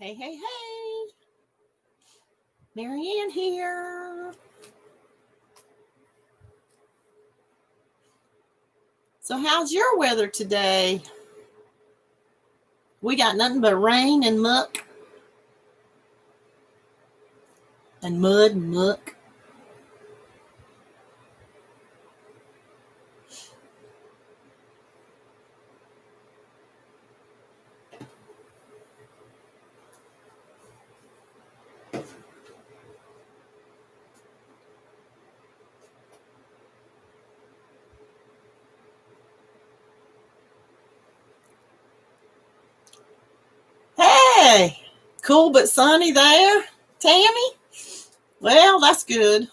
Hey, hey, hey. Marieanne here. So how's your weather today? We got nothing but rain and muck and mud and muck. Hey, cool but sunny there, Tammy? Well, that's good.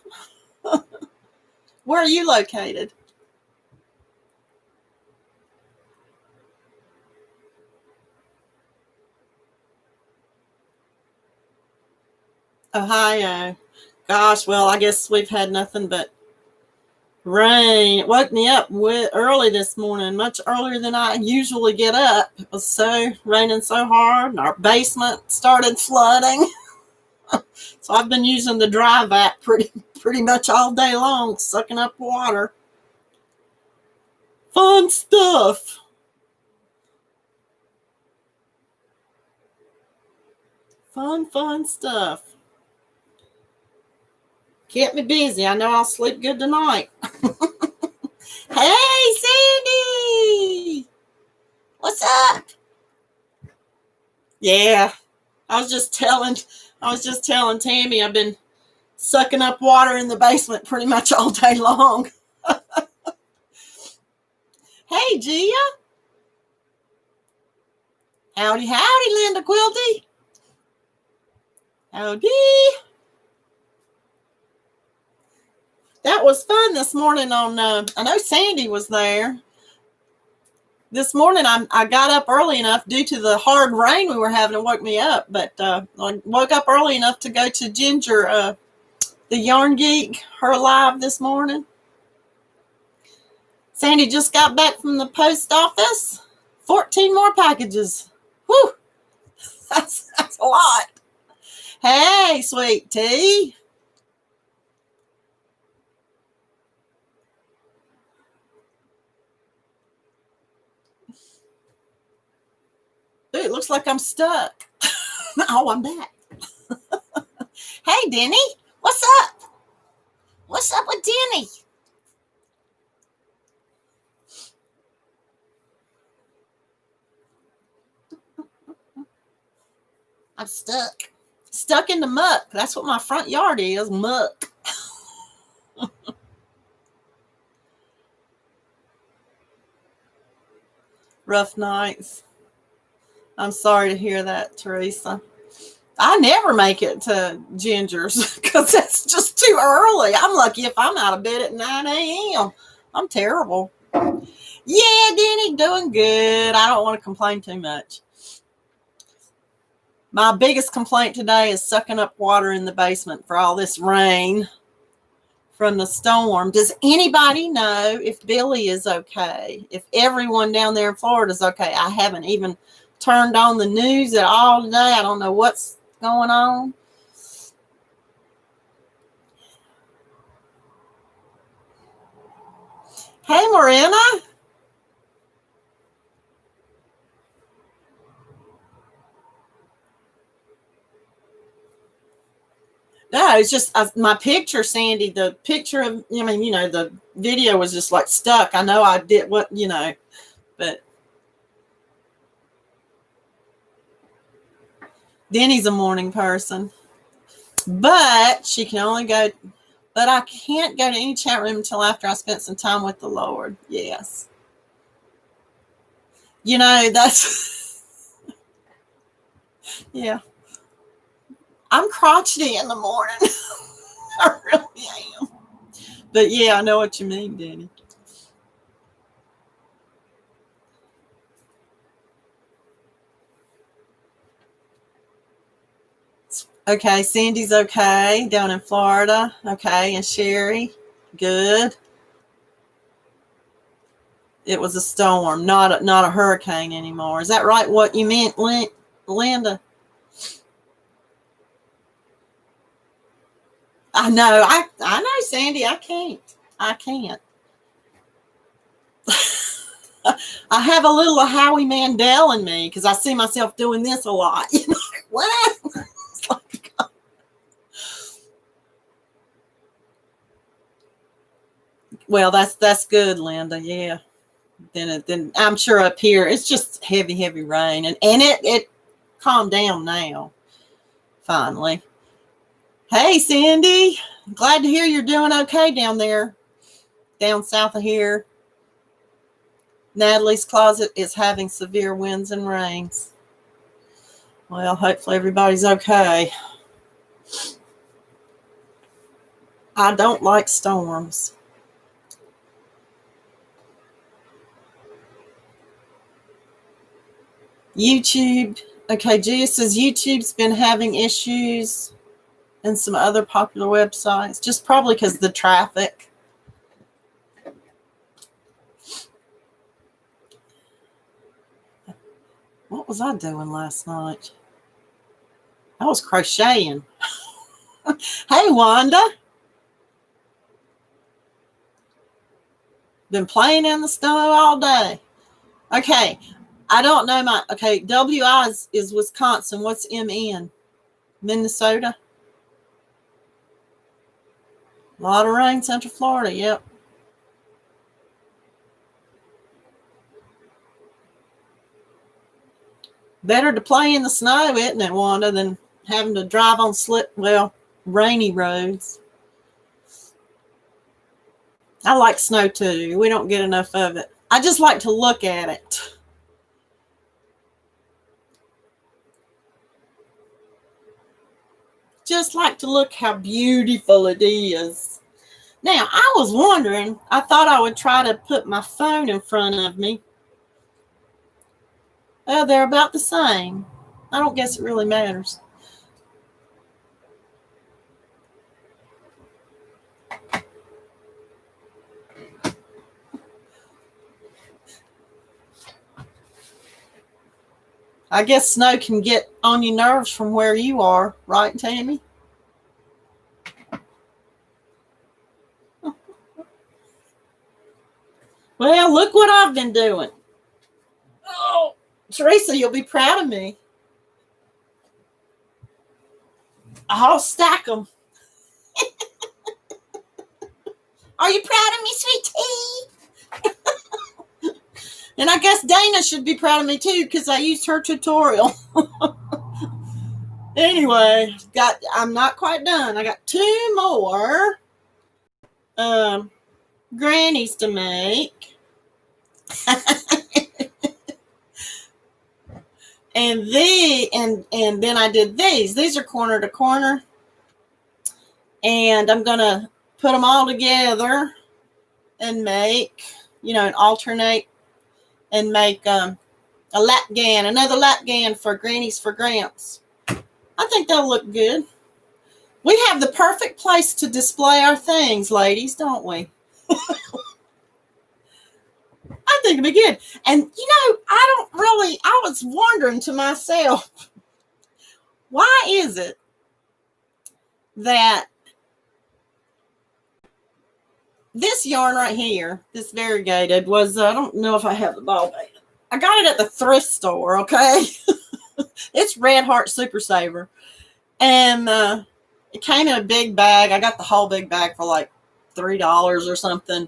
Where are you located? Ohio. Gosh, well, I guess we've had nothing but rain. It woke me up early this morning, much earlier than I usually get up. It was so raining so hard, and our basement started flooding. So I've been using the dry vac pretty much all day long, sucking up water. Fun stuff. Fun stuff. Kept me busy. I know I'll sleep good tonight. Hey, Sandy! What's up? Yeah, I was just telling Tammy I've been sucking up water in the basement pretty much all day long. Hey, Gia. Howdy, Linda Quilty. Howdy. That was fun this morning on, I know Sandy was there. This morning I got up early enough due to the hard rain we were having. It woke me up, but I woke up early enough to go to Ginger, the Yarn Geek, her live this morning. Sandy just got back from the post office. 14 more packages. Whew. That's a lot. Hey, sweet tea. Dude, it looks like I'm stuck. Oh, I'm back. Hey, Denny. What's up? What's up with Denny? I'm stuck. Stuck in the muck. That's what my front yard is, muck. Rough nights. I'm sorry to hear that, Teresa. I never make it to Ginger's because that's just too early. I'm lucky if I'm out of bed at 9 a.m. I'm terrible. Yeah, Denny, doing good. I don't want to complain too much. My biggest complaint today is sucking up water in the basement for all this rain from the storm. Does anybody know if Billy is okay? If everyone down there in Florida is okay? I haven't even turned on the news at all today. I don't know what's going on. Hey, Morena. No, it's just my picture, Sandy. The picture of, the video was just like stuck. I know I did what, but Denny's a morning person. But she can only go, but I can't go to any chat room until after I spent some time with the Lord. Yes. That's, yeah. I'm crotchety in the morning. I really am. But yeah, I know what you mean, Danny. Okay, Sandy's okay down in Florida. Okay, and Sherry, good. It was a storm, not a hurricane anymore. Is that right? What you meant, Linda? I know. I know, Sandy. I can't. I can't. I have a little of Howie Mandel in me because I see myself doing this a lot. You know, what? Like, well, that's good, Linda. Yeah. Then I'm sure up here it's just heavy rain, and it calmed down now. Finally. Hey, Sandy. Glad to hear you're doing okay down there, down south of here. Natalie's closet is having severe winds and rains. Well, hopefully everybody's okay. I don't like storms. YouTube. Okay, Gia says YouTube's been having issues and some other popular websites, just probably because of the traffic. What was I doing last night? I was crocheting. Hey, Wanda. Been playing in the snow all day. Okay, I don't know my. Okay, WI is Wisconsin. What's MN? Minnesota. A lot of rain, Central Florida. Yep. Better to play in the snow, isn't it, Wanda, than having to drive on rainy roads. I like snow too. We don't get enough of it. I just like to look at it. Just like to look how beautiful it is. Now, I was wondering, I thought I would try to put my phone in front of me. Well, they're about the same. I don't guess it really matters. I guess snow can get on your nerves from where you are, right, Tammy? Well, look what I've been doing. Oh, Teresa, you'll be proud of me. I'll stack them. Are you proud of me, sweetie? And I guess Dana should be proud of me too because I used her tutorial. Anyway, I'm not quite done. I got 2 more grannies to make. and then I did these. These are corner to corner. And I'm gonna put them all together and make, and alternate and make a lapgan, another lapgan for grannies for gramps. I think that'll look good. We have the perfect place to display our things, ladies, don't we? I think it'll be good. And, I was wondering to myself, why is it that this yarn right here, this variegated, was, I don't know if I have the ball bait. I got it at the thrift store, okay? It's Red Heart Super Saver. And it came in a big bag. I got the whole big bag for like $3 or something.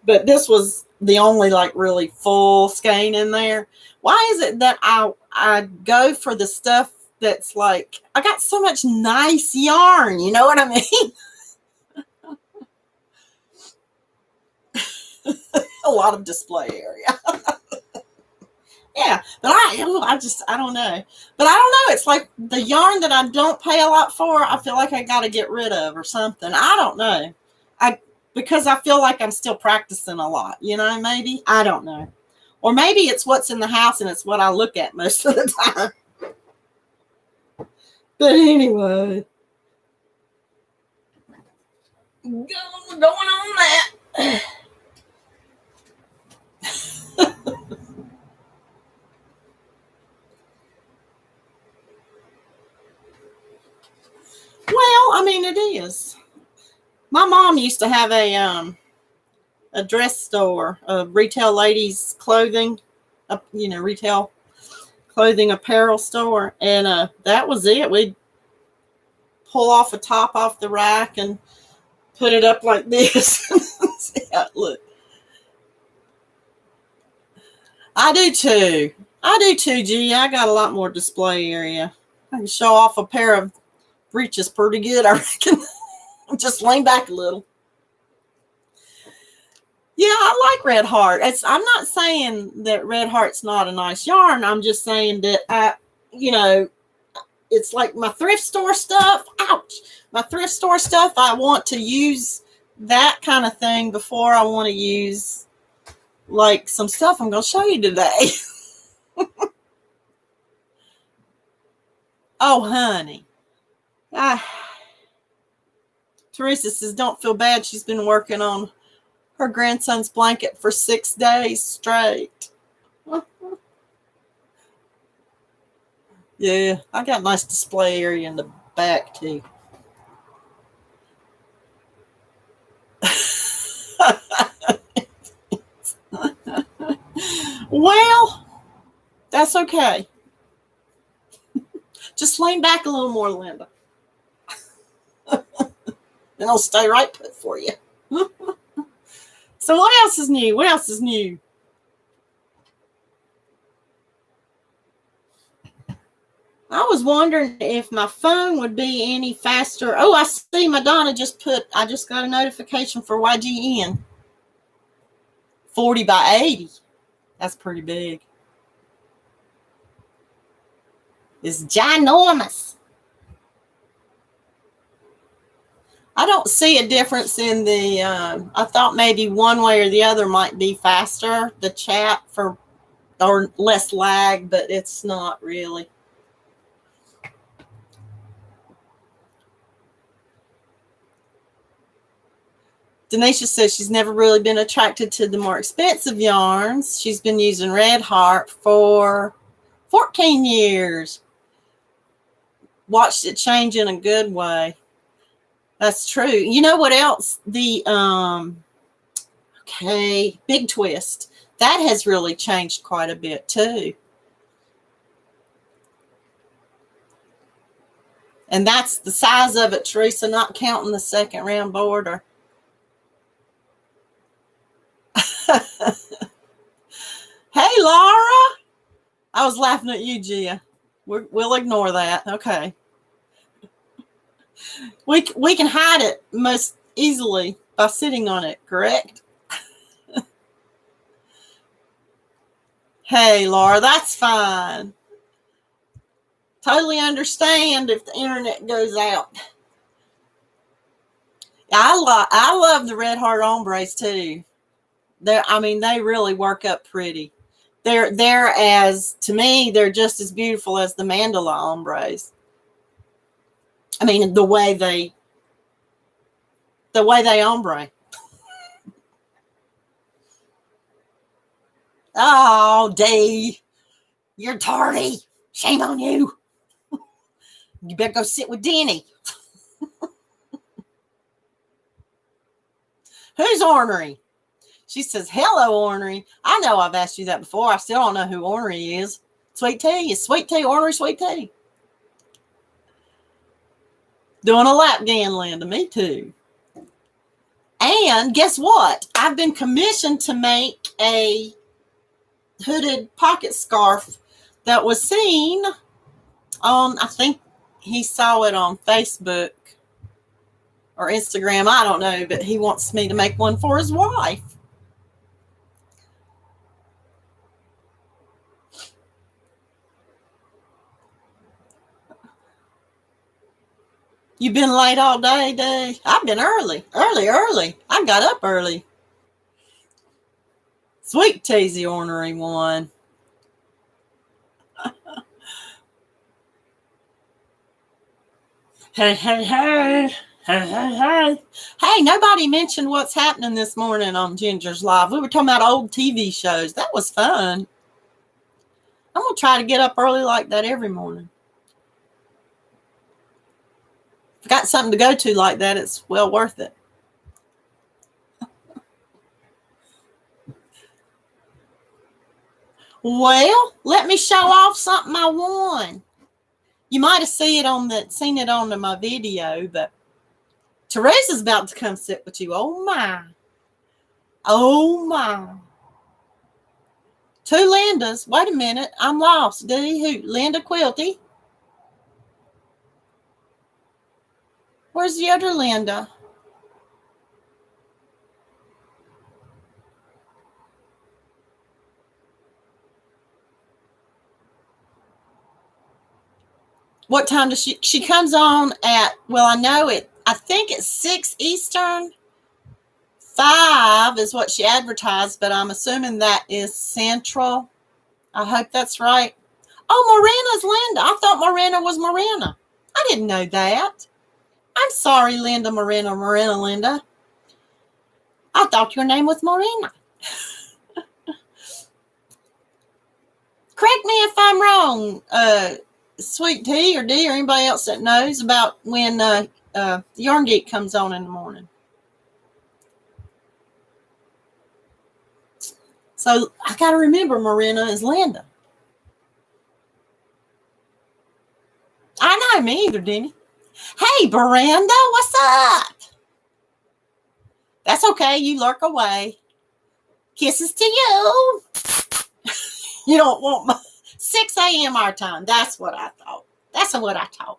But this was the only like really full skein in there. Why is it that I go for the stuff that's like, I got so much nice yarn, you know what I mean? A lot of display area. Yeah, but I don't know. But I don't know. It's like the yarn that I don't pay a lot for, I feel like I got to get rid of or something. I don't know. Because I feel like I'm still practicing a lot, maybe. I don't know. Or maybe it's what's in the house and it's what I look at most of the time. But anyway. Going on that. it is. My mom used to have a dress store, a retail ladies clothing, retail clothing apparel store, and that was it. We'd pull off a top off the rack and put it up like this. See how it looked. I do too, G. I got a lot more display area. I can show off a pair of breeches pretty good, I reckon. Just lean back a little. Yeah, I like Red Heart. I'm not saying that Red Heart's not a nice yarn. I'm just saying that it's like my thrift store stuff. Ouch. My thrift store stuff, I want to use that kind of thing before I want to use like some stuff I'm going to show you today. Oh, honey. Teresa says, don't feel bad. She's been working on her grandson's blanket for 6 days straight. Yeah, I got a nice display area in the back, too. Well, that's okay. Just lean back a little more, Linda. And I'll stay right put for you. So what else is new? What else is new? I was wondering if my phone would be any faster. Oh, I see Madonna I just got a notification for YGN. 40 by 80. That's pretty big. It's ginormous. I don't see a difference in the, I thought maybe one way or the other might be faster, the chat or less lag, but it's not really. Denisha says she's never really been attracted to the more expensive yarns. She's been using Red Heart for 14 years. Watched it change in a good way. That's true. You know what else? The, Big Twist. That has really changed quite a bit too. And that's the size of it, Teresa, not counting the second round border. Hey, Laura. I was laughing at you, Gia. We'll ignore that. Okay. We can hide it most easily by sitting on it, correct? Hey, Laura, that's fine. Totally understand if the internet goes out. I love the Red Heart ombres too. They really work up pretty. To me, they're just as beautiful as the mandala ombres. I mean, the way they ombre. Oh, Dee, you're tardy. Shame on you. You better go sit with Denny. Who's ornery? She says, hello, ornery. I know I've asked you that before. I still don't know who ornery is. Sweet tea. Is sweet tea ornery sweet tea? Doing a lap dance, Linda. Me too. And guess what? I've been commissioned to make a hooded pocket scarf that was seen on, I think he saw it on Facebook or Instagram. I don't know, but he wants me to make one for his wife. You've been late all day, Dee. I've been early. I got up early. Sweet tea's the ornery one. Hey. Hey, nobody mentioned what's happening this morning on Ginger's Live. We were talking about old TV shows. That was fun. I'm going to try to get up early like that every morning. If you've got something to go to like that, it's well worth it. Well, let me show off something I won. You might have seen it on my video, but Teresa's about to come sit with you. Oh my. Oh my. 2 Lindas. Wait a minute. I'm lost. Who? Linda Quilty? Where's the other Linda? What time does she comes on at, well, I think it's 6 Eastern. 5 is what she advertised, but I'm assuming that is Central. I hope that's right. Oh, Marina's Linda. I thought Marina was Marina. I didn't know that. I'm sorry, Linda, Marina, Linda. I thought your name was Marina. Correct me if I'm wrong, Sweet Tea or D or anybody else that knows about when Yarn Geek comes on in the morning. So I got to remember Marina is Linda. I know, me either, Denny. Hey, Miranda, what's up? That's okay. You lurk away. Kisses to you. You don't want my 6 a.m. our time. That's what I thought. That's what I thought.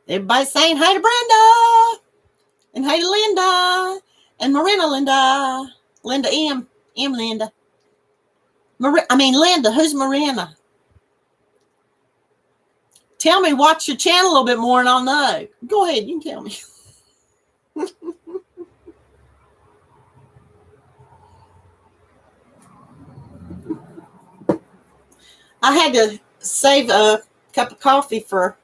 Everybody's saying hey to Brenda. And hey to Linda. And Marina Linda. Linda M. Linda. Linda. Who's Marina? Tell me, watch your channel a little bit more and I'll know. Go ahead, you can tell me. I had to save a cup of coffee for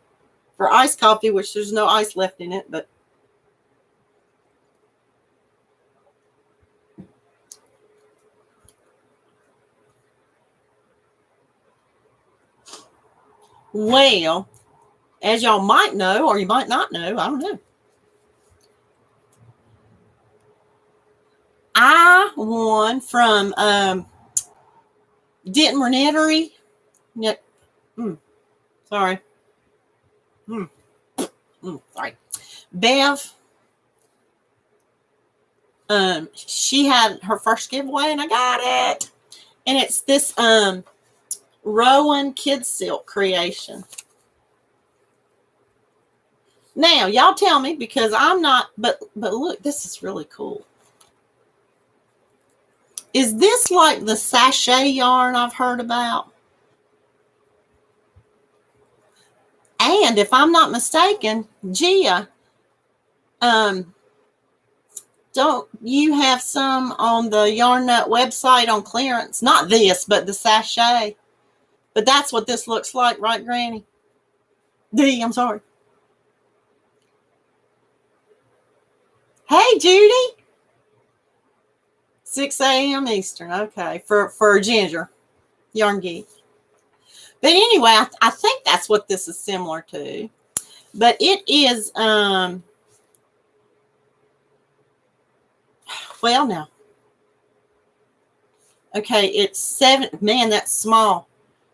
iced coffee, which there's no ice left in it, but well, as y'all might know, or you might not know, I don't know. I won from Denton Renettery. Sorry. Sorry. Bev. She had her first giveaway and I got it. And it's this Rowan Kid Silk creation. Now, y'all tell me, because I'm not, but look, this is really cool. Is this like the sachet yarn I've heard about? And if I'm not mistaken, Gia, don't you have some on the Yarn Nut website on clearance? Not this, but the sachet. But that's what this looks like, right, Granny? D, I'm sorry. Hey, Judy. 6 a.m. Eastern. Okay, for Ginger, Yarn Geek. But anyway, I think that's what this is similar to. But it is, well, now. Okay, it's 7, man, that's small.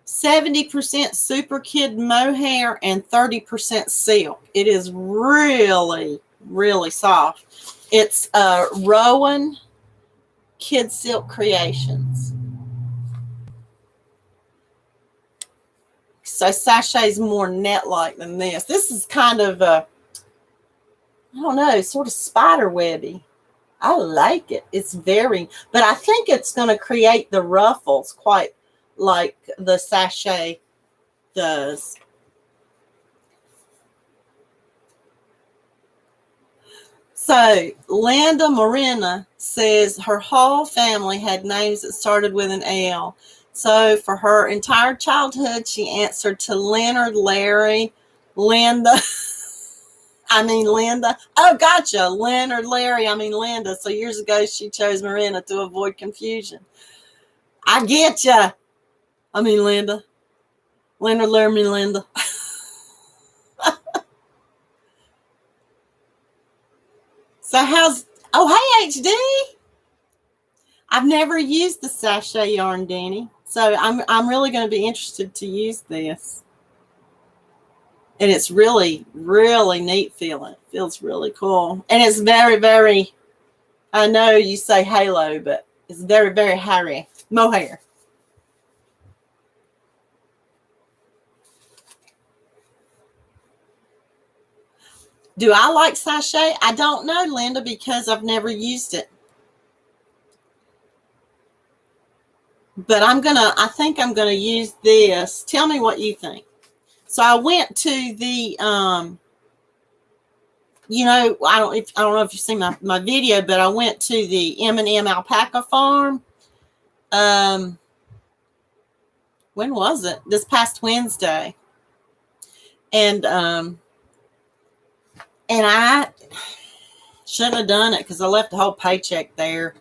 70% super kid mohair and 30% silk. It is really, really soft. It's Rowan Kid Silk Creations. So sachet's more net-like than this. This is kind of I don't know, sort of spider webby. I like it. It's very, but I think it's going to create the ruffles quite like the sachet does. So Linda Marina says her whole family had names that started with an L. So for her entire childhood, she answered to Leonard, Larry, Linda. Linda. Oh, gotcha. Leonard, Larry, Linda. So years ago, she chose Marina to avoid confusion. I get ya. I mean, Linda. Linda, learn me, Linda. So how's, oh, hey, HD. I've never used the sachet yarn, Danny. So I'm really going to be interested to use this. And it's really, really neat feeling. It feels really cool. And it's very, very, I know you say halo, but it's very, very hairy. Mohair. Do I like sachet? I don't know, Linda, because I've never used it. But I think I'm gonna use this. Tell me what you think. So I went to the I don't know if you've seen my video, but I went to the M&M alpaca farm. When was it? This past Wednesday. And I shouldn't have done it because I left the whole paycheck there.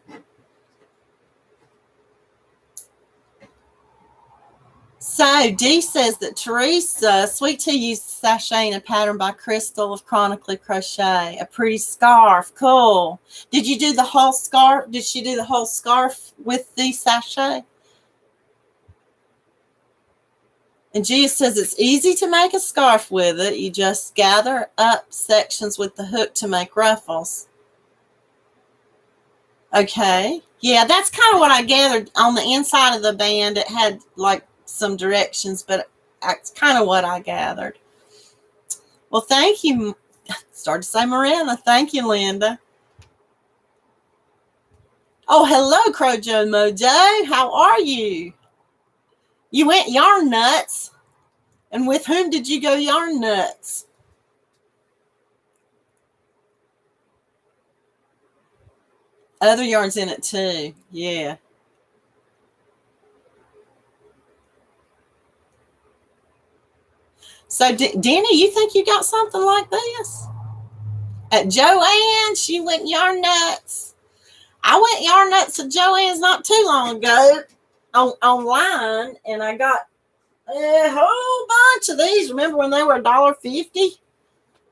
So Dee says that Teresa, Sweet Tea used sachet in a pattern by Crystal of Chronically Crochet. A pretty scarf. Cool. Did you do the whole scarf? Did she do the whole scarf with the sachet? And Gia says it's easy to make a scarf with it. You just gather up sections with the hook to make ruffles. Okay. Yeah, that's kind of what I gathered. On the inside of the band, it had like some directions, but that's kind of what I gathered. Well, thank you. Started to say Marieanne. Thank you, Linda. Oh, hello, Crojo Mojo. How are you? You went yarn nuts. And with whom did you go yarn nuts? Other yarns in it too. Yeah. So, Danny, you think you got something like this? At Joanne, she went yarn nuts. I went yarn nuts at Joanne's not too long ago online, and I got a whole bunch of these. Remember when they were $1.50?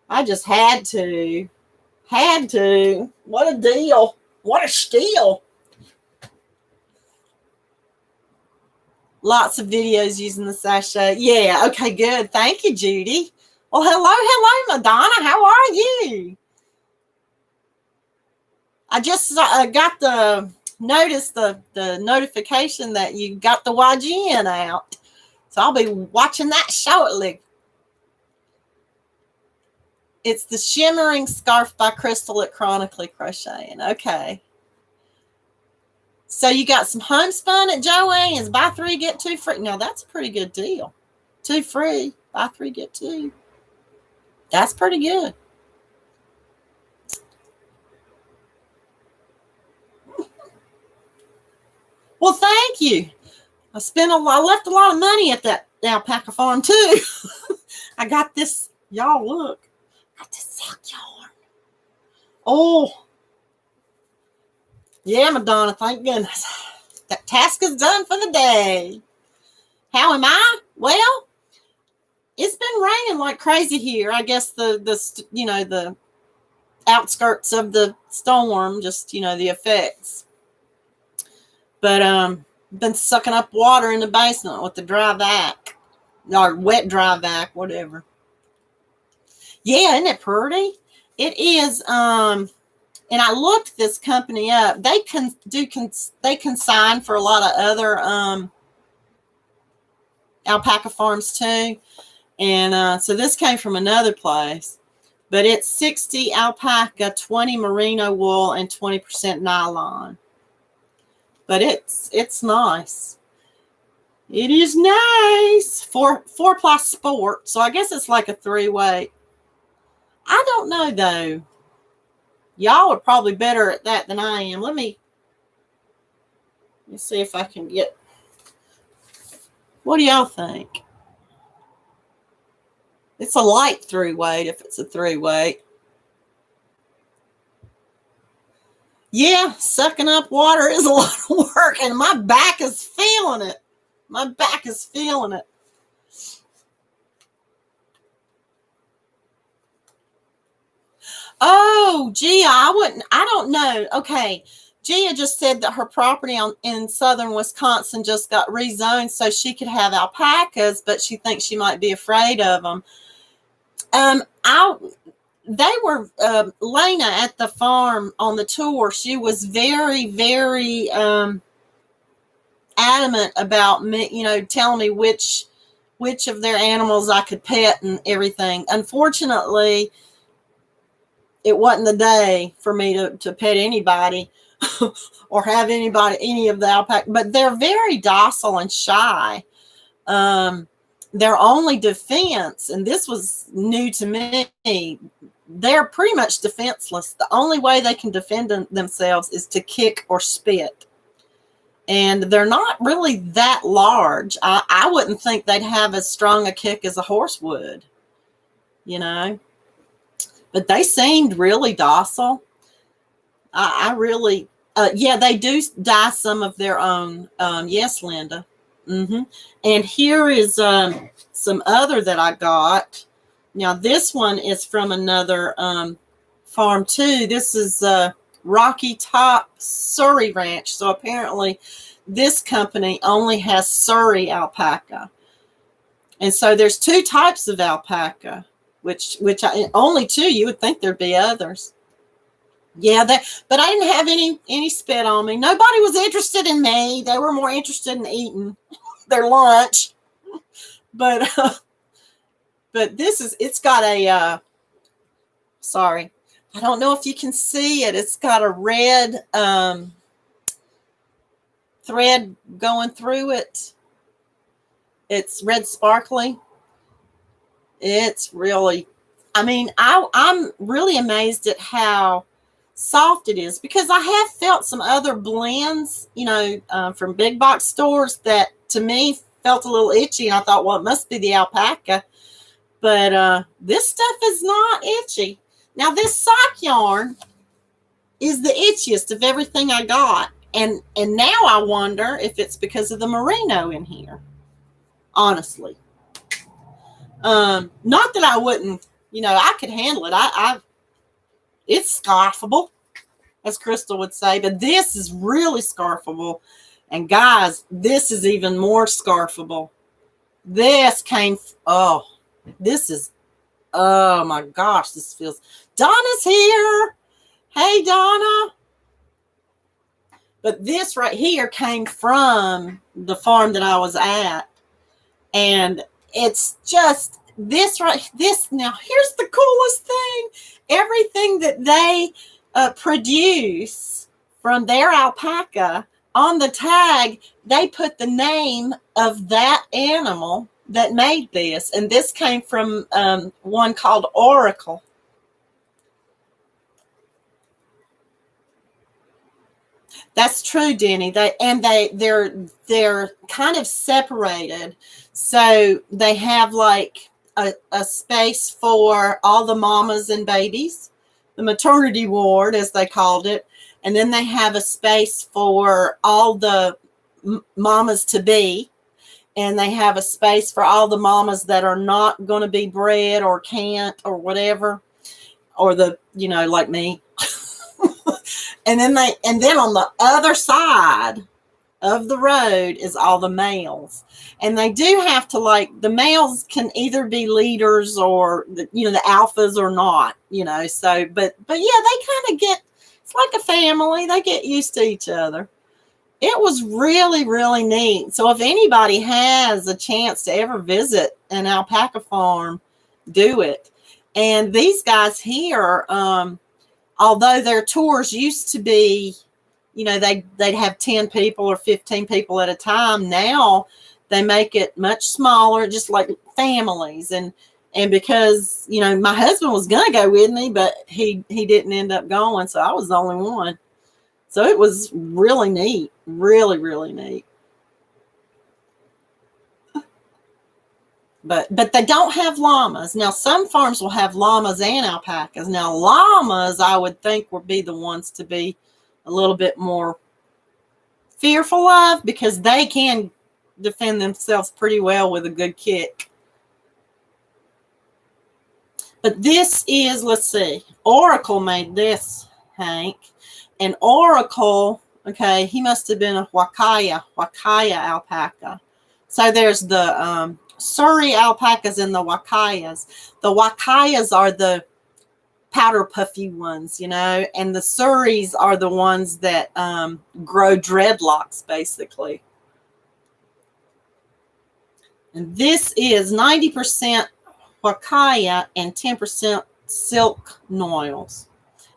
I just had to. Had to. What a deal. What a steal. Lots of videos using the sachet. Yeah, okay, good. Thank you, Judy. Well, hello, Madonna. How are you? I just got the notification that you got the YGN out. So I'll be watching that shortly. It's the Shimmering Scarf by Crystal at Chronically Crocheting. Okay. So you got some homespun at Joanne's. Buy 3, get 2 free. Now, that's a pretty good deal. 2 free. Buy 3, get 2. That's pretty good. Well, thank you. I left a lot of money at that alpaca farm, too. I got this. Y'all, look. I got this silk yarn. Oh. Yeah, Madonna, thank goodness. That task is done for the day. How am I? Well, it's been raining like crazy here. I guess the outskirts of the storm, just, the effects. But been sucking up water in the basement with the dry vac. Or wet dry vac, whatever. Yeah, isn't it pretty? It is, and I looked this company up. They consign for a lot of other alpaca farms too. And so this came from another place. But it's 60 alpaca, 20 merino wool, and 20% nylon. But it's nice. It is nice. 4-ply sport. So I guess it's like a 3-weight. I don't know though. Y'all are probably better at that than I am. Let me see if I can get. What do y'all think? It's a light 3-weight if it's a 3-weight. Yeah, sucking up water is a lot of work, and my back is feeling it. My back is feeling it. Oh, Gia, I don't know. Okay. Gia just said that her property in southern Wisconsin just got rezoned so she could have alpacas, but she thinks she might be afraid of them. They were, Lena at the farm on the tour, she was very, very adamant about me, telling me which of their animals I could pet and everything. Unfortunately, it wasn't the day for me to pet anybody or have any of the alpaca, but they're very docile and shy. Their only defense, and this was new to me, they're pretty much defenseless. The only way they can defend themselves is to kick or spit. And they're not really that large. I wouldn't think they'd have as strong a kick as a horse would, But they seemed really docile. I really, they do dye some of their own. Yes, Linda. Mm-hmm. And here is some other that I got. Now, this one is from another farm, too. This is Rocky Top Surrey Ranch. So apparently this company only has Surrey alpaca. And so there's two types of alpaca, which only two. You would think there'd be others. Yeah, but I didn't have any spit on me. Nobody was interested in me. They were more interested in eating their lunch. But it's got a, sorry, I don't know if you can see it. It's got a red thread going through it. It's red sparkly. It's really, I'm really amazed at how soft it is, because I have felt some other blends, from big box stores that to me felt a little itchy, and I thought, well, it must be the alpaca. But this stuff is not itchy. Now, this sock yarn is the itchiest of everything I got. And now I wonder if it's because of the merino in here. Honestly. Not that I wouldn't, I could handle it. It's scarfable, as Crystal would say. But this is really scarfable. And guys, this is even more scarfable. This oh my gosh, this feels, Donna's here. Hey, Donna. But this right here came from the farm that I was at. And it's just this. Now, here's the coolest thing. Everything that they produce from their alpaca, on the tag, they put the name of that animal that made this. And this came from one called Oracle. That's true, Denny. They're kind of separated. So they have like a space for all the mamas and babies, the maternity ward, as they called it. And then they have a space for all the mamas to be. And they have a space for all the mamas that are not going to be bred or can't or whatever, or like me. And then on the other side of the road is all the males. And they do have to, the males can either be leaders or the alphas or not, so, but yeah, they kind of get, it's like a family. They get used to each other. It was really, really neat. So if anybody has a chance to ever visit an alpaca farm, do it. And these guys here, although their tours used to be, they'd have 10 people or 15 people at a time. Now they make it much smaller, just like families. And because, my husband was going to go with me, but he didn't end up going. So I was the only one. So it was really neat, really, really neat. But they don't have llamas. Now, some farms will have llamas and alpacas. Now, llamas, I would think, would be the ones to be a little bit more fearful of, because they can defend themselves pretty well with a good kick. But this is, let's see, Oracle made this, Hank. And Oracle, okay, he must have been a Wakaya alpaca. So there's the Surrey alpacas and the Wakayas. The Wakayas are the powder puffy ones, you know, and the Surreys are the ones that grow dreadlocks, basically. And this is 90% Wakaya and 10% silk noils.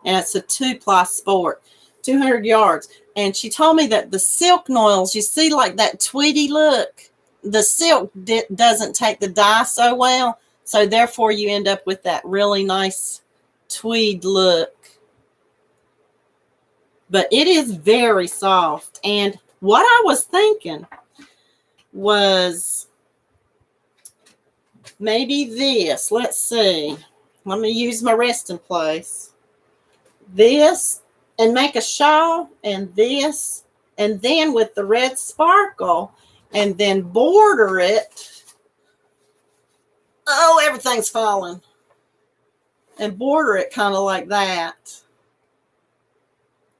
And it's a 2-ply sport, 200 yards. And she told me that the silk noils, you see like that tweedy look, the silk doesn't take the dye so well. So therefore you end up with that really nice tweed look. But it is very soft. And what I was thinking was maybe this. Let's see. Let me use my resting place. This, and make a shawl, and this, and then with the red sparkle, and then border it. Oh, everything's falling. And border it kind of like that.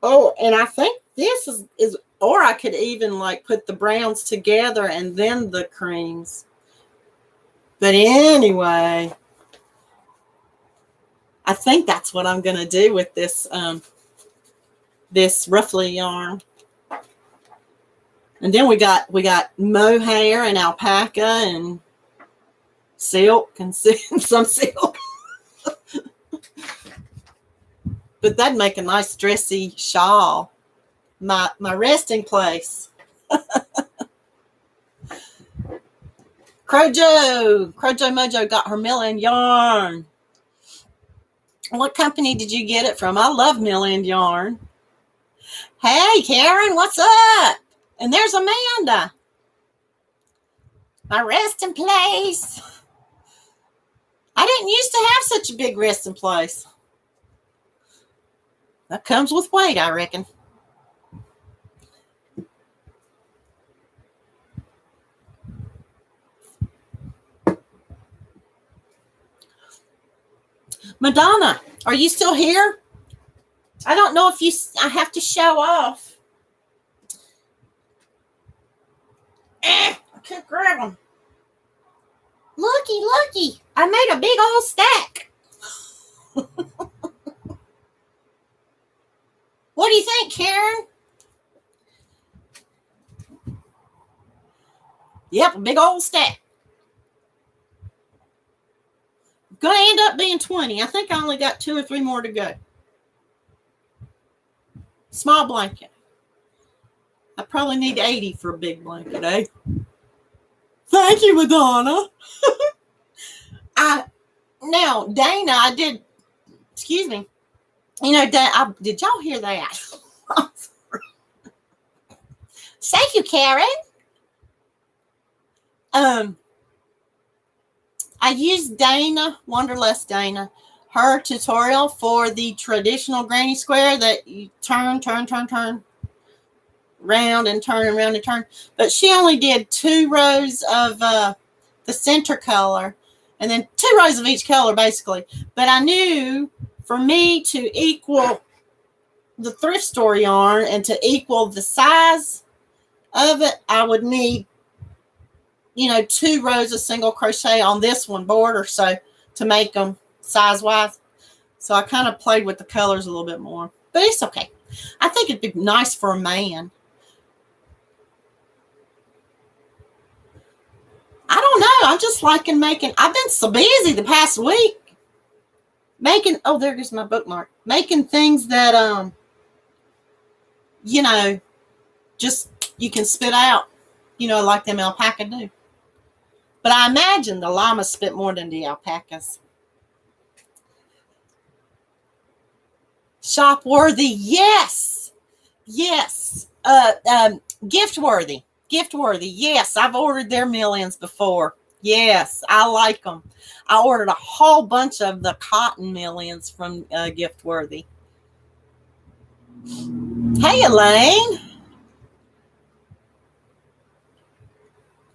Oh, and I think this is, or I could even like put the browns together and then the creams. But anyway, I think that's what I'm going to do with this this ruffly yarn. And then we got mohair and alpaca and silk and some silk. But that'd make a nice dressy shawl. My resting place. Crojo Mojo got her mill and yarn. What company did you get it from? I love mill and yarn. Hey, Karen, what's up? And there's Amanda. My resting place. I didn't used to have such a big resting place. That comes with weight, I reckon. Madonna, are you still here? I don't know if I have to show off. I can't grab them. Looky. I made a big old stack. What do you think, Karen? Yep, a big old stack. Going to end up being 20. I think I only got 2 or 3 more to go. Small blanket. I probably need 80 for a big blanket, eh? Thank you, Madonna. Now, Dana, I did, excuse me. You know, did y'all hear that? Thank you, Karen. I used Dana, Wanderlust Dana, her tutorial for the traditional granny square that you turn, round and turn and round and turn. But she only did 2 rows of the center color and then 2 rows of each color, basically. But I knew for me to equal the thrift store yarn and to equal the size of it, I would need, 2 rows of single crochet on this one border, so to make them size-wise. So I kind of played with the colors a little bit more. But it's okay. I think it'd be nice for a man. I don't know. I'm just liking making. I've been so busy the past week. Making, oh, there goes my bookmark. Making things that, just you can spit out, like them alpaca do. But I imagine the llamas spit more than the alpacas. Shop worthy, yes. Gift worthy, yes. I've ordered their millions before. Yes, I like them. I ordered a whole bunch of the cotton millions from Gift Worthy. Hey, Elaine.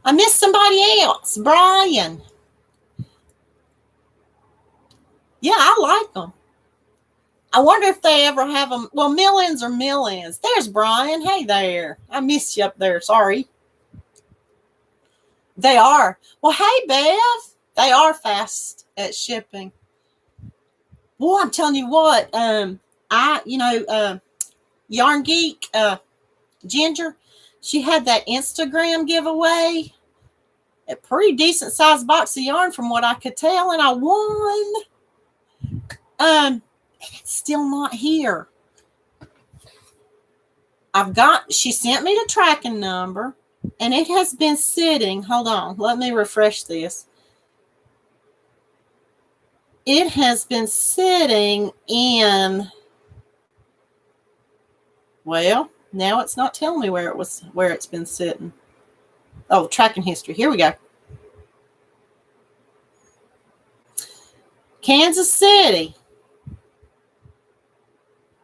I missed somebody else. Brian. Yeah, I like them. I wonder if they ever have them. Well, Mill-Ins are Mill-Ins. There's Brian. Hey there. I missed you up there. Sorry. They are. Well, hey, Bev. They are fast at shipping. Well, I'm telling you what. Yarn Geek, Ginger, she had that Instagram giveaway. A pretty decent sized box of yarn from what I could tell, and I won. It's still not here. She sent me the tracking number, and it has been sitting. Hold on, let me refresh this. It has been sitting in, well, now it's not telling me where it's been sitting. Oh, tracking history. Here we go. Kansas City.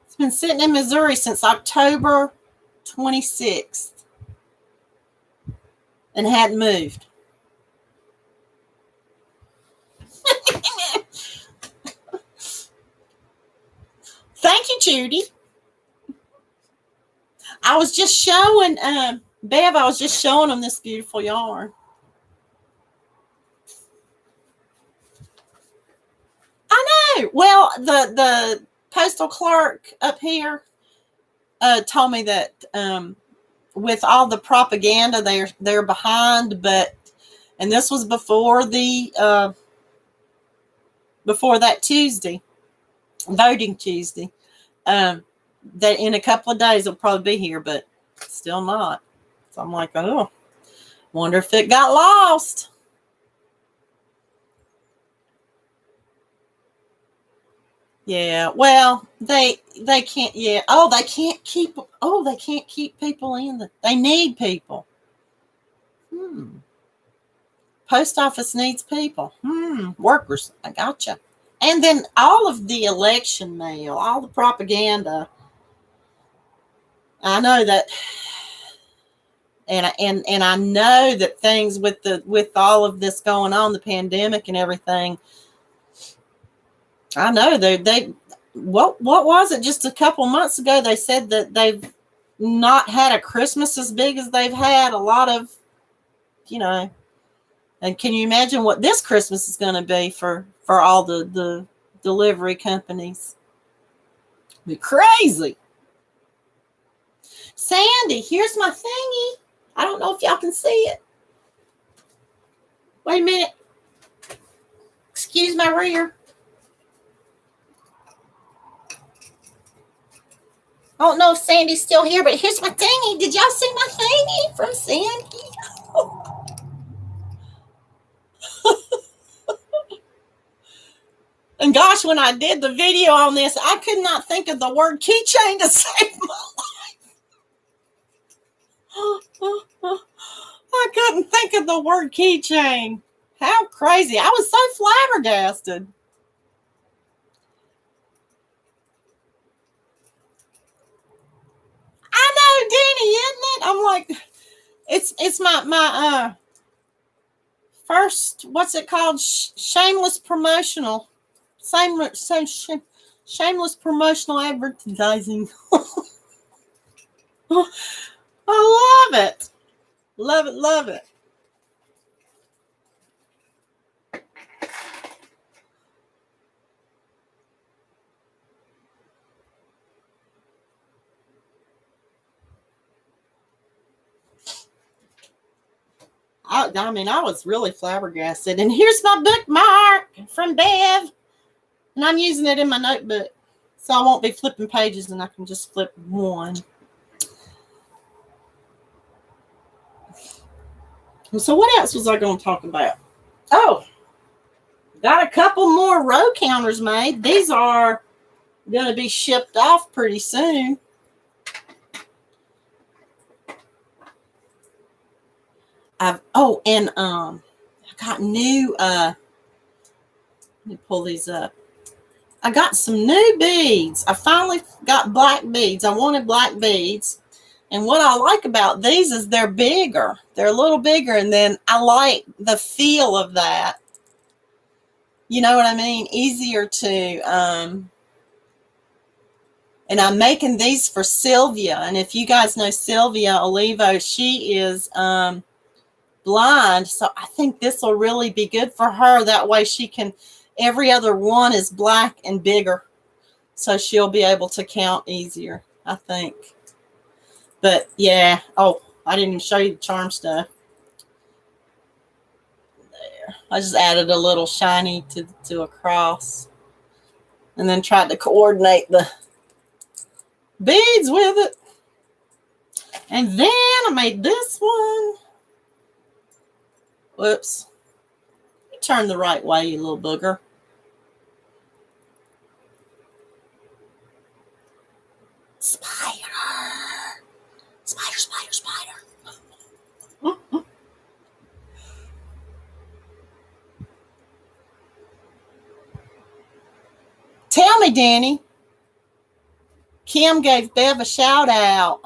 It's been sitting in Missouri since October 26th and hadn't moved. Thank you, Judy. I was just showing Bev, I was just showing them this beautiful yarn. I know. Well, the postal clerk up here told me that with all the propaganda they're behind, and this was before that Tuesday, voting Tuesday, that in a couple of days it'll probably be here, but still not. So I'm like, oh, wonder if it got lost. Yeah, well, they can't. Yeah, they can't keep people in. They need people. Post office needs people. Workers. I gotcha. And then all of the election mail, all the propaganda. I know that, and I know that things with all of this going on, the pandemic and everything. I know what was it? Just a couple months ago, they said that they've not had a Christmas as big as they've had a lot of, and can you imagine what this Christmas is going to be for all the delivery companies? It'd be crazy. Sandy, here's my thingy. I don't know if y'all can see it. Wait a minute. Excuse my rear. I don't know if Sandy's still here, but here's my thingy. Did y'all see my thingy from Sandy? And gosh, when I did the video on this, I could not think of the word keychain to save my life. I couldn't think of the word keychain. How crazy. I was so flabbergasted. I know, Danny, isn't it? I'm like, it's my first, what's it called? Shameless promotional. Shameless promotional advertising. I love it. Love it, love it. I was really flabbergasted. And here's my bookmark from Bev. And I'm using it in my notebook. So I won't be flipping pages and I can just flip one. So what else was I going to talk about? Oh, got a couple more row counters made. These are going to be shipped off pretty soon. I got new, let me pull these up. I got some new beads. I finally got black beads. I wanted black beads. And what I like about these is they're bigger. They're a little bigger, and then I like the feel of that. You know what I mean? Easier to, and I'm making these for Sylvia. And if you guys know Sylvia Olivo, she is blind. So I think this will really be good for her. That way she can, every other one is black and bigger. So she'll be able to count easier, I think. But yeah, oh, I didn't even show you the charm stuff. There. I just added a little shiny to a cross. And then tried to coordinate the beads with it. And then I made this one. Whoops. You turn the right way, you little booger. Spider. Spider, spider, spider. Tell me, Danny. Kim gave Bev a shout out.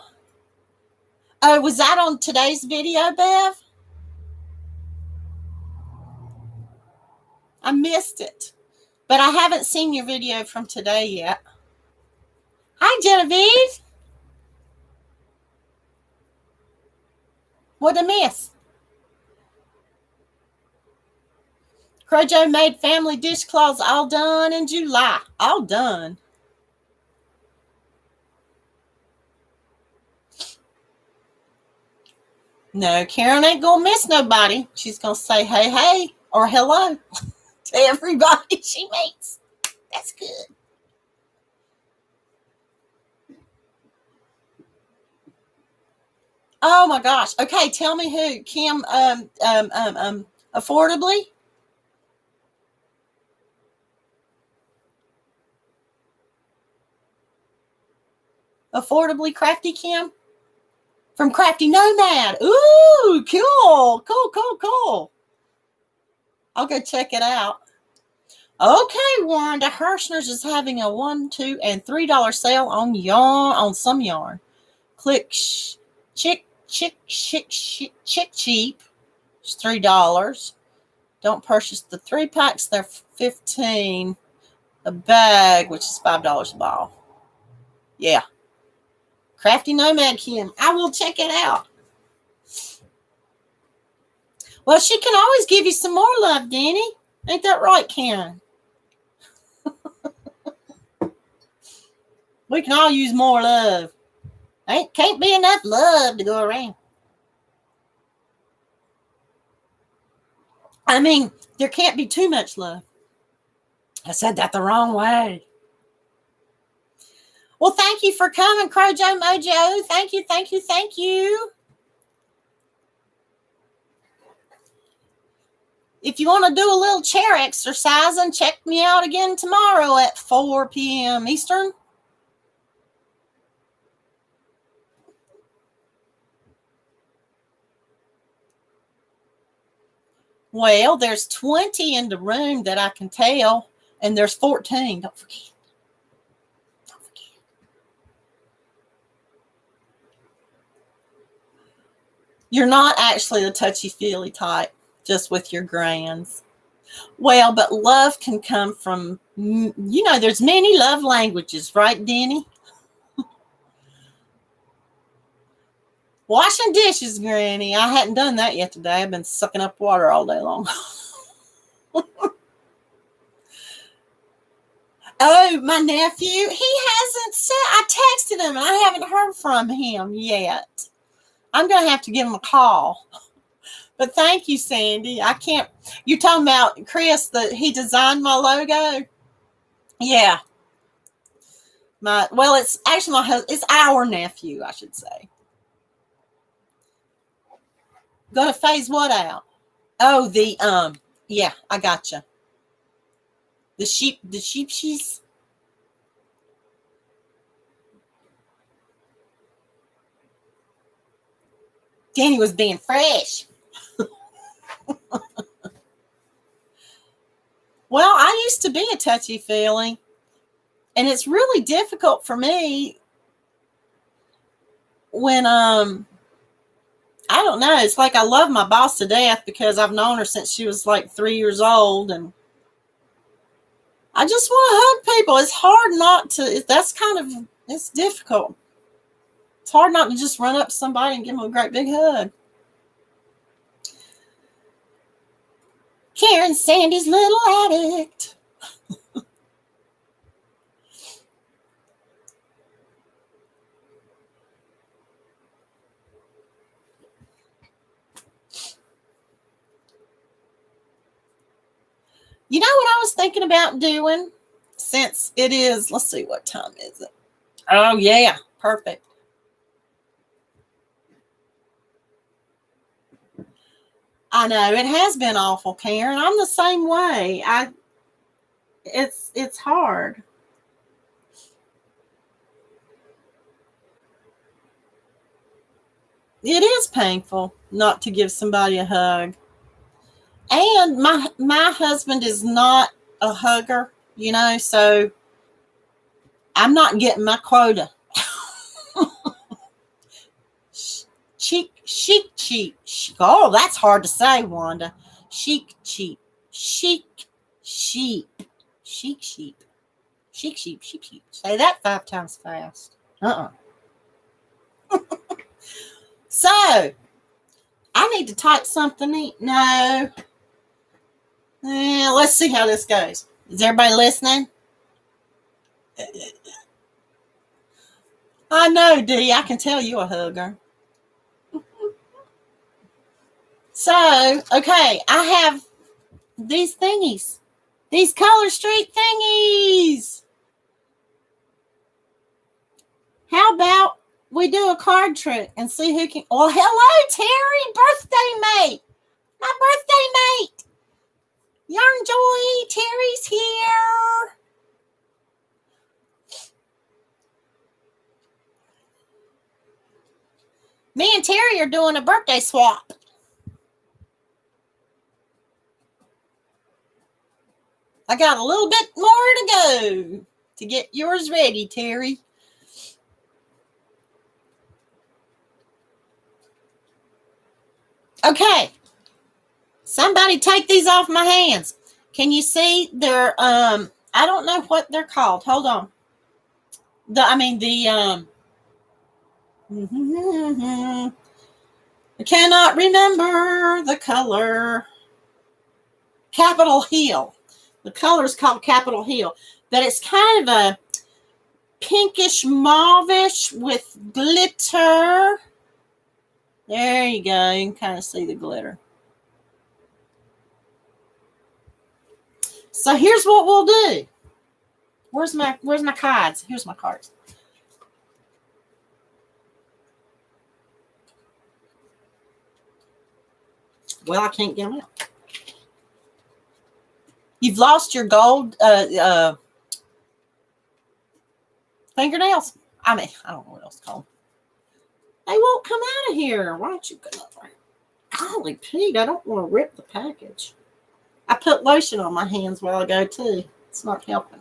Oh, was that on today's video, Bev? I missed it. But I haven't seen your video from today yet. Hi, Genevieve. What'd I miss? Crojo made family dishcloths all done in July. All done. No, Karen ain't going to miss nobody. She's going to say hey, hey, or hello to everybody she meets. That's good. Oh, my gosh. Okay, tell me who. Kim, affordably? Affordably Crafty Kim? From Crafty Nomad. Ooh, cool. Cool, cool, cool. I'll go check it out. Okay, Warren, the Hirschner's is having a $1, $2, and $3 sale on yarn, on some yarn. Click chick cheap. It's $3. Don't purchase the 3 packs. They're $15 a bag, which is $5 a ball. Yeah. Crafty Nomad Kim. I will check it out. Well, she can always give you some more love, Danny. Ain't that right, Karen? We can all use more love. Can't be enough love to go around. I mean, there can't be too much love. I said that the wrong way. Well, thank you for coming, Crojo Mojo. Thank you, thank you, thank you. If you want to do a little chair exercising, check me out again tomorrow at 4 p.m. Eastern. Well, there's 20 in the room that I can tell, and there's 14. Don't forget. Don't forget. You're not actually the touchy-feely type, just with your grands. Well, but love can come from, there's many love languages, right, Denny? Washing dishes, Granny. I hadn't done that yet today. I've been sucking up water all day long. Oh, my nephew. He hasn't said. I texted him, and I haven't heard from him yet. I'm going to have to give him a call. But thank you, Sandy. I can't. You're talking about Chris, he designed my logo? Yeah. It's actually my husband. It's our nephew, I should say. Gonna phase what out? Oh, yeah, I gotcha. The sheep she's. Danny was being fresh. Well, I used to be a touchy-feely, and it's really difficult for me when I don't know, it's like I love my boss to death because I've known her since she was like 3 years old, and I just want to hug people. It's hard not to. It's difficult. It's hard not to just run up to somebody and give them a great big hug. Karen Sandy's little addict. You know what I was thinking about doing? Since it is, let's see, what time is it? Oh, yeah, perfect. I know, it has been awful, Karen. I'm the same way. It's hard. It is painful not to give somebody a hug. And my husband is not a hugger, so I'm not getting my quota. Chic. Oh, that's hard to say, Wanda. Chic sheep. Say that 5 times fast. So, I need to type something. No. Let's see how this goes. Is everybody listening? I know, Dee. I can tell you a hugger. So, okay, I have these thingies. These Color Street thingies. How about we do a card trick and see who can... Oh, hello, Terry, birthday mate. My birthday mate. Yarn Joy, Terry's here. Me and Terry are doing a birthday swap. I got a little bit more to go to get yours ready, Terry. Okay. Somebody take these off my hands. Can you see? They're I don't know what they're called. Hold on. I cannot remember the color. Capitol Hill. The color is called Capitol Hill. But it's kind of a pinkish mauvish with glitter. There you go. You can kind of see the glitter. So here's what we'll do. Where's my cards? Here's my cards. Well, I can't get them out. You've lost your gold fingernails. I don't know what else to call them. They won't come out of here. Why don't you go over? Golly, Pete, I don't want to rip the package. I put lotion on my hands while ago, too. It's not helping.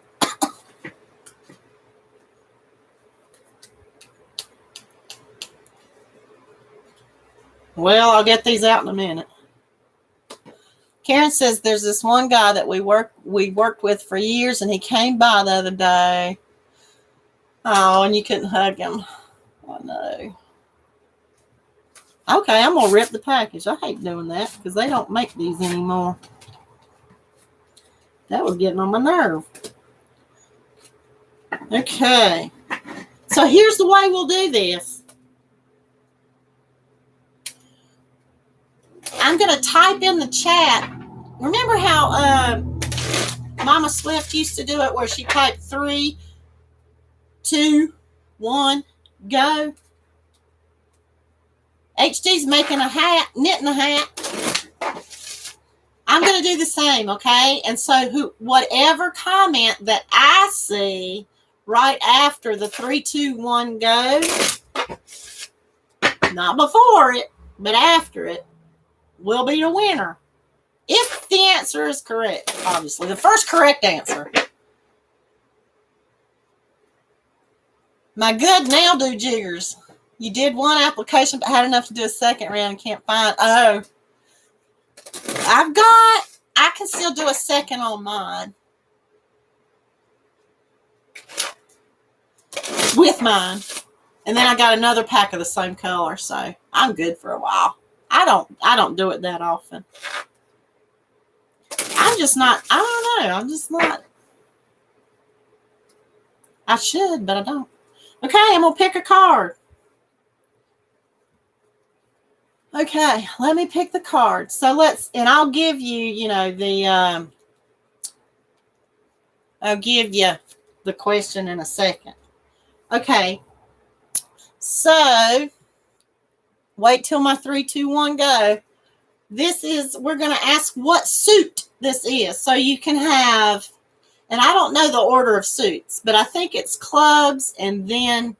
Well, I'll get these out in a minute. Karen says there's this one guy that we worked with for years, and he came by the other day. Oh, and you couldn't hug him. I know. Okay, I'm going to rip the package. I hate doing that because they don't make these anymore. That was getting on my nerve. Okay. So here's the way we'll do this. I'm going to type in the chat. Remember how Mama Swift used to do it where she typed 3, 2, 1, go? HD's making a hat, knitting a hat. I'm going to do the same, okay? And so whatever comment that I see right after the 3, 2, 1, go, not before it, but after it, will be the winner. If the answer is correct, obviously. The first correct answer. My good nail do jiggers. You did one application, but had enough to do a second round and can't find. Oh, I can still do a second on mine. With mine. And then I got another pack of the same color, so I'm good for a while. I don't do it that often. I'm just not, I don't know. I'm just not. I should, but I don't. Okay, I'm going to pick a card. Okay, let me pick the card. So and I'll give you, I'll give you the question in a second. Okay, so wait till my 3, 2, 1 go. We're going to ask what suit this is. So you can have, and I don't know the order of suits, but I think it's clubs and then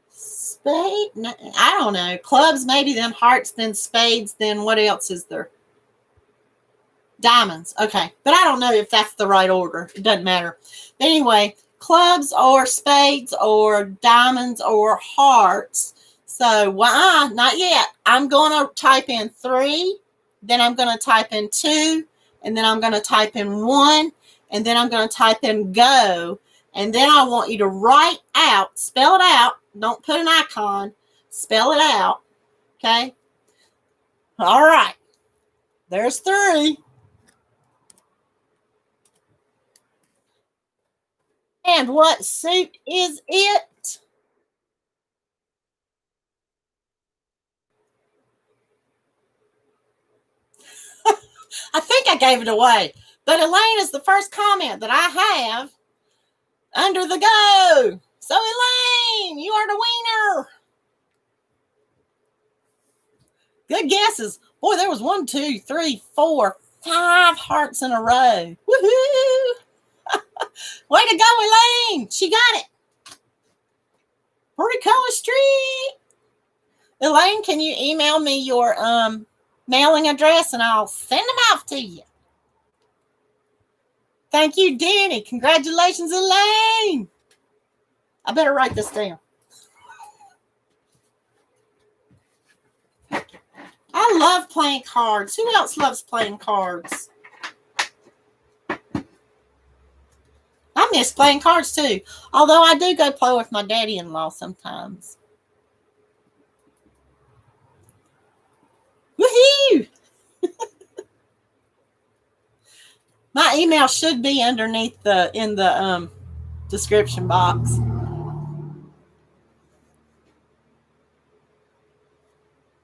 spade. No, I don't know. Clubs, maybe then hearts, then spades, then what else is there? Diamonds. Okay. But I don't know if that's the right order. It doesn't matter. But anyway, clubs or spades or diamonds or hearts. So, not yet. I'm going to type in 3, then I'm going to type in 2, and then I'm going to type in 1, and then I'm going to type in go. And then I want you to write out, spell it out. Don't put an icon. Spell it out. Okay? All right. There's 3. And what suit is it? I think I gave it away. But Elaine is the first comment that I have under the go. So Elaine, you are the winner. Good guesses. Boy, there was 1, 2, 3, 4, 5 hearts in a row. Woohoo! Way to go, Elaine. She got it. Pretty color street. Elaine, can you email me your mailing address and I'll send them off to you. Thank you, Danny. Congratulations, Elaine. I better write this down. I love playing cards. Who else loves playing cards? I miss playing cards too. Although I do go play with my daddy-in-law sometimes. Woohoo! My email should be underneath in the description box.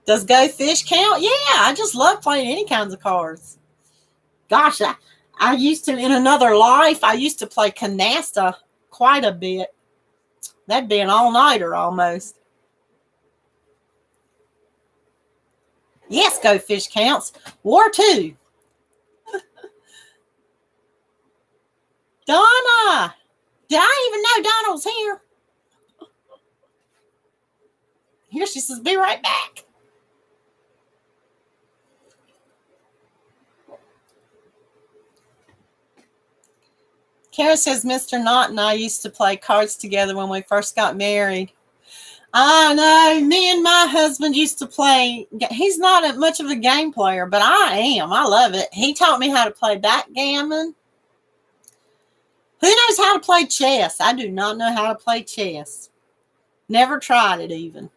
Does Go Fish count? Yeah, I just love playing any kinds of cards. Gosh, I used to, in another life, I used to play canasta quite a bit. That'd be an all-nighter almost. Yes, Go Fish counts. War 2. Donna! Did I even know Donna was here? Here she says, be right back. Kara says, Mr. Knott and I used to play cards together when we first got married. I know. Me and my husband used to play. He's not much of a game player, but I am. I love it. He taught me how to play backgammon. Who knows how to play chess? I do not know how to play chess. Never tried it even.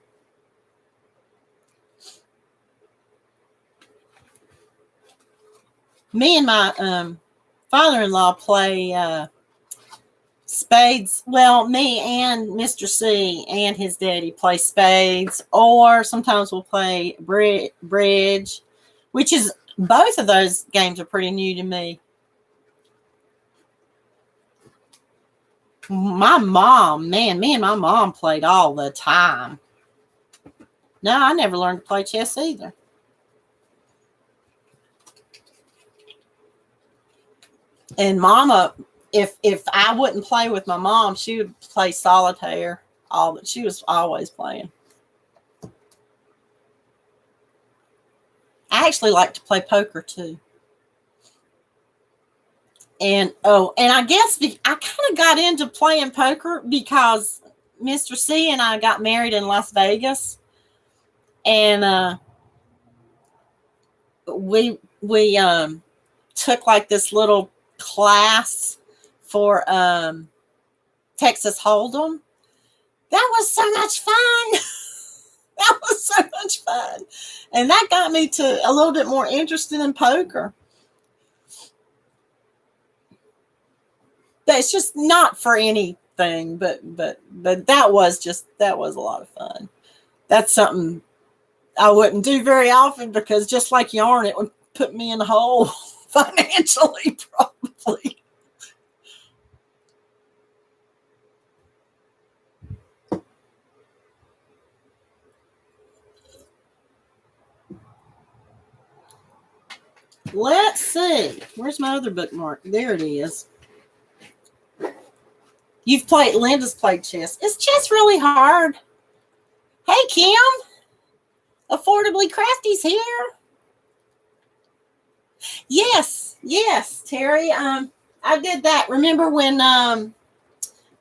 Me and my father-in-law play spades. Well, me and Mr. C and his daddy play spades, or sometimes we'll play bridge, which is, both of those games are pretty new to me. My mom, man, me and my mom played all the time. No, I never learned to play chess either. And Mama, if I wouldn't play with my mom, she would play solitaire. She was always playing. I actually like to play poker too. And I guess I kind of got into playing poker because Mr. C and I got married in Las Vegas, and we took like this little class for Texas Hold'em. That was so much fun. That was so much fun. And that got me to a little bit more interested in poker. That's just not for anything, but that was a lot of fun. That's something I wouldn't do very often because just like yarn, it would put me in a hole financially, probably. Let's see. Where's my other bookmark? There it is. Linda's played chess. Is chess really hard? Hey, Kim. Affordably Crafty's here. Yes, Terry. I did that. Remember when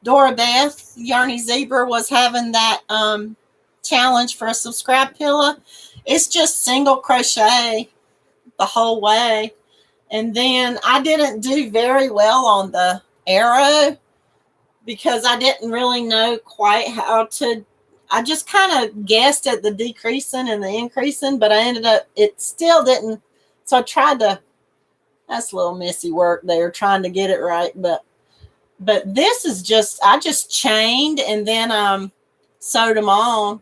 Dora Beth, Yarny Zebra, was having that challenge for a subscribe pillow? It's just single crochet the whole way. And then I didn't do very well on the arrow because I didn't really know quite how to. I just kind of guessed at the decreasing and the increasing, but it still didn't. So I tried to, that's a little messy work there, trying to get it right. But this is I just chained and then sewed them on.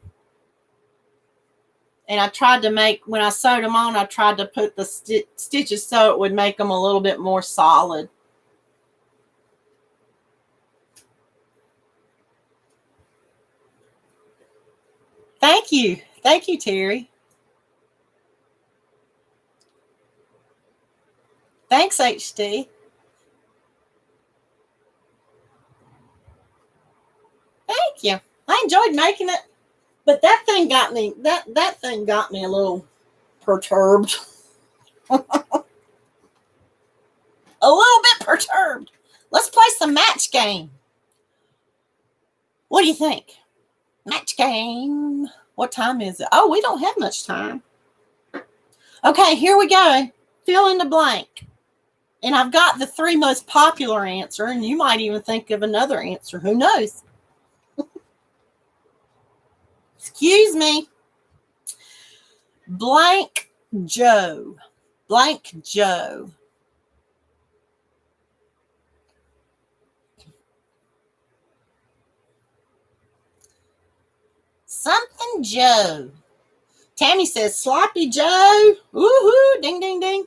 And I tried to when I sewed them on, I tried to put the stitches so it would make them a little bit more solid. Thank you, Terry. Thanks, HD. Thank you. I enjoyed making it, but that thing got me. That thing got me a little perturbed. A little bit perturbed. Let's play some match game. What do you think? Match game. What time is it? Oh, we don't have much time. Okay, here we go. Fill in the blank. And I've got the 3 most popular answer, and you might even think of another answer. Who knows? Excuse me. Blank Joe. Blank Joe. Something Joe. Tammy says Sloppy Joe. Woohoo! Ding, ding, ding.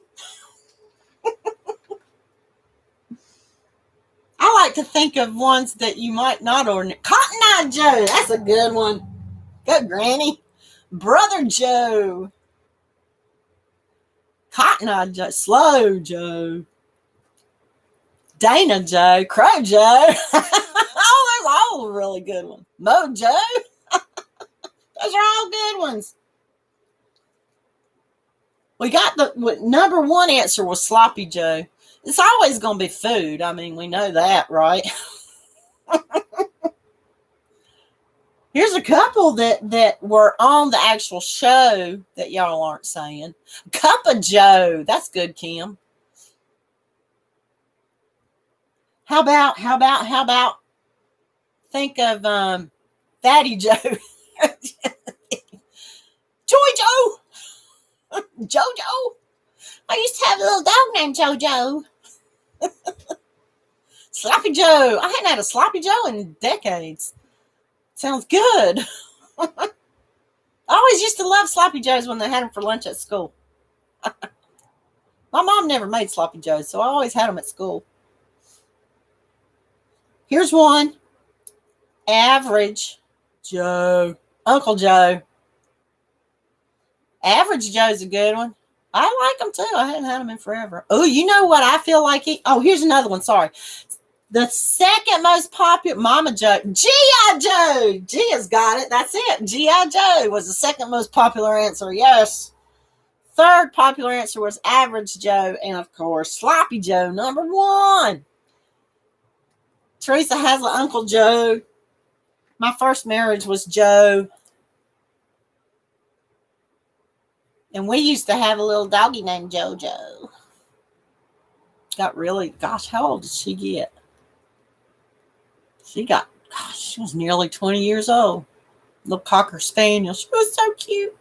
I like to think of ones that you might not order. Cotton Eye Joe. That's a good one. Good, Granny. Brother Joe. Cotton Eye Joe. Slow Joe. Dana Joe. Crow Joe. Oh, those are all really good ones. Mo Joe. Those are all good ones. We got the number 1 answer was Sloppy Joe. It's always going to be food. I mean, we know that, right? Here's a couple that were on the actual show that y'all aren't saying. Cup of Joe. That's good, Kim. How about think of Fatty Joe. Joy Joe. Jojo. I used to have a little dog named Jojo. Sloppy Joe. I hadn't had a Sloppy Joe in decades. Sounds good. I always used to love Sloppy Joes when they had them for lunch at school. My mom never made Sloppy Joes, so I always had them at school. Here's one. Average Joe. Uncle Joe. Average Joe's a good one. I like them too. I hadn't had them in forever. Oh, you know what I feel like? Here's another one. Sorry. The second most popular, Mama Joe. G.I. Joe. Gia's got it. That's it. G.I. Joe was the second most popular answer. Yes. Third popular answer was Average Joe. And of course, Sloppy Joe, number 1. Teresa has an Uncle Joe. My first marriage was Joe. And we used to have a little doggy named Jojo. Gosh, how old did she get? She was nearly 20 years old. Little Cocker Spaniel. She was so cute.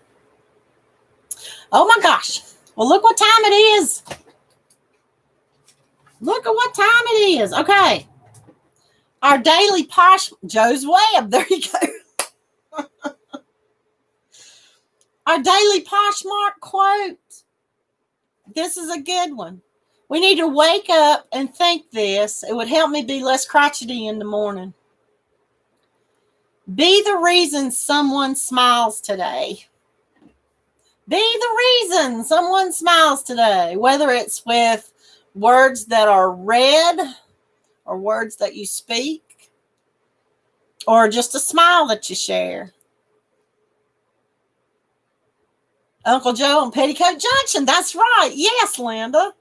Oh my gosh. Well, look what time it is. Look at what time it is. Okay. Our daily Joe's Web. There you go. Our daily Poshmark quote. This is a good one. We need to wake up and think this. It would help me be less crotchety in the morning. Be the reason someone smiles today. Be the reason someone smiles today, whether it's with words that are read or words that you speak or just a smile that you share. Uncle Joe on Petticoat Junction. That's right. Yes, Linda.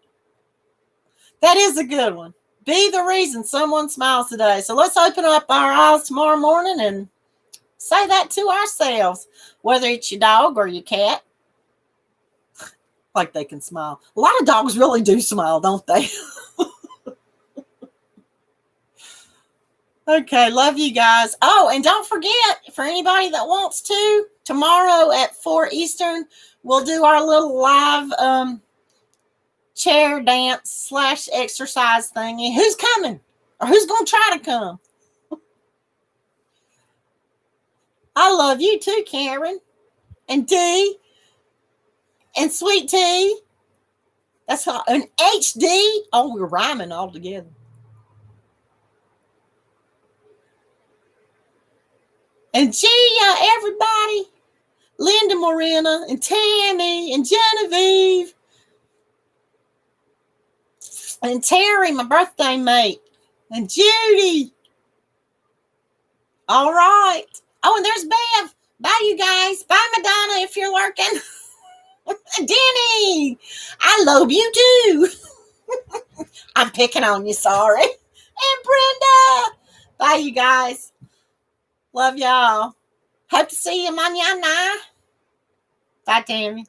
That is a good one. Be the reason someone smiles today. So let's open up our eyes tomorrow morning and say that to ourselves, whether it's your dog or your cat. Like they can smile. A lot of dogs really do smile, don't they? Okay, love you guys. Oh, and don't forget, for anybody that wants to, tomorrow at 4 Eastern, we'll do our little live chair dance / exercise thingy. Who's coming? Or who's going to try to come? I love you too, Karen. And Dee. And Sweet Tea. That's an HD. Oh, we're rhyming all together. And Gia, everybody. Linda Morena and Tammy and Genevieve. And Terry, my birthday mate. And Judy. All right. Oh, and there's Bev. Bye, you guys. Bye, Madonna, if you're lurking. Denny, I love you too. I'm picking on you, sorry. And Brenda. Bye, you guys. Love y'all. Hope to see you mañana. Bye, Tammy.